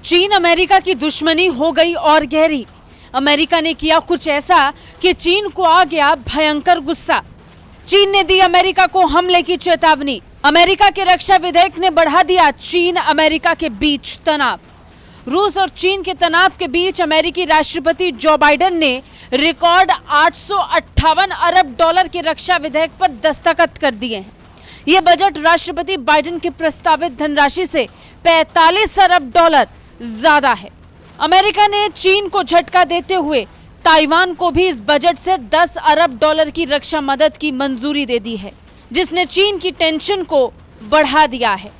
चीन अमेरिका की दुश्मनी हो गई और गहरी। अमेरिका ने किया कुछ ऐसा कि चीन को आ गया भयंकर गुस्सा। चीन ने दी अमेरिका को हमले की चेतावनी। अमेरिका के रक्षा विधेयक ने बढ़ा दिया चीन अमेरिका के बीच तनाव। रूस और चीन के तनाव के बीच अमेरिकी राष्ट्रपति जो बाइडेन ने रिकॉर्ड 858 अरब डॉलर के रक्षा विधेयक पर दस्तखत कर दिए हैं। यह बजट राष्ट्रपति बाइडेन की प्रस्तावित धनराशि से 45 अरब डॉलर ज्यादा है। अमेरिका ने चीन को झटका देते हुए ताइवान को भी इस बजट से 10 अरब डॉलर की रक्षा मदद की मंजूरी दे दी है, जिसने चीन की टेंशन को बढ़ा दिया है।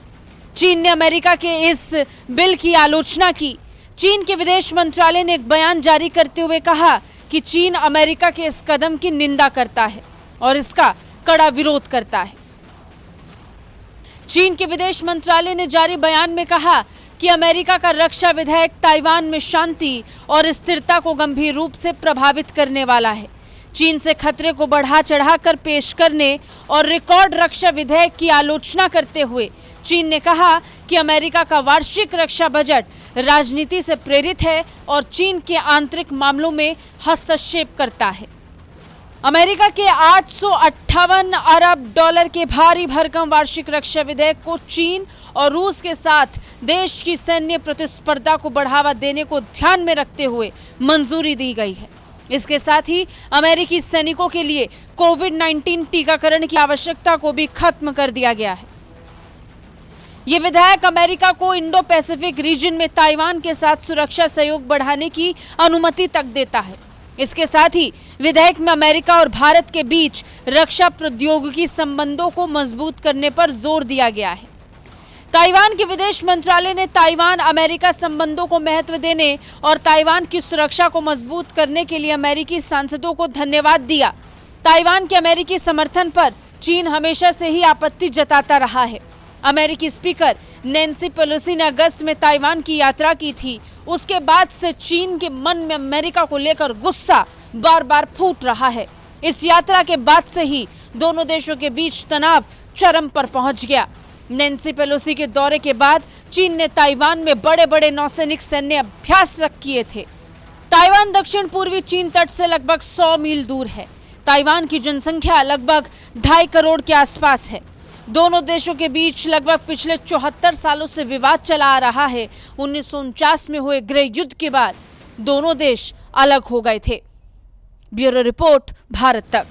चीन ने अमेरिका के इस बिल की आलोचना की। चीन के विदेश मंत्रालय ने एक बयान जारी करते हुए कहा कि चीन अमेरिका के इस कदम की निंदा करता है और इसका कड़ा विरोध करता है। चीन के विदेश मंत्रालय ने जारी बयान में कहा कि अमेरिका का रक्षा विधेयक ताइवान में शांति और स्थिरता को गंभीर रूप से प्रभावित करने वाला है। चीन से खतरे को बढ़ा चढ़ाकर पेश करने और रिकॉर्ड रक्षा विधेयक की आलोचना करते हुए चीन ने कहा कि अमेरिका का वार्षिक रक्षा बजट राजनीति से प्रेरित है और चीन के आंतरिक मामलों में हस्तक्षेप करता है। अमेरिका के 858 अरब डॉलर के भारी भरकम वार्षिक रक्षा विधेयक को चीन और रूस के साथ देश की सैन्य प्रतिस्पर्धा को बढ़ावा देने को ध्यान में रखते हुए मंजूरी दी गई है। इसके साथ ही अमेरिकी सैनिकों के लिए कोविड-19 टीकाकरण की आवश्यकता को भी खत्म कर दिया गया है। यह विधेयक अमेरिका को इंडो पैसिफिक रीजन में ताइवान के साथ सुरक्षा सहयोग बढ़ाने की अनुमति तक देता है। इसके साथ ही विधेयक में अमेरिका और भारत के बीच रक्षा प्रौद्योगिकी संबंधों को मजबूत करने पर जोर दिया गया है। ताइवान के विदेश मंत्रालय ने ताइवान अमेरिका संबंधों को महत्व देने और ताइवान की सुरक्षा को मजबूत करने के लिए अमेरिकी सांसदों को धन्यवाद दिया। ताइवान के अमेरिकी समर्थन पर चीन हमेशा से ही आपत्ति जताता रहा है। अमेरिकी स्पीकर नैन्सी पेलोसी ने अगस्त में ताइवान की यात्रा की थी। उसके बाद से चीन के मन में अमेरिका को लेकर गुस्सा बार बार फूट रहा है। इस यात्रा के बाद से ही दोनों देशों के बीच तनाव चरम पर पहुंच गया। नैन्सी पेलोसी के दौरे के बाद चीन ने ताइवान में बड़े बड़े नौसैनिक सैन्य अभ्यास तक किए थे। ताइवान दक्षिण पूर्वी चीन तट से लगभग 100 मील दूर है। ताइवान की जनसंख्या लगभग 2.5 करोड़ के आसपास है। दोनों देशों के बीच लगभग पिछले 74 सालों से विवाद चला आ रहा है। 1949 में हुए गृह युद्ध के बाद दोनों देश अलग हो गए थे। ब्यूरो रिपोर्ट, भारत तक।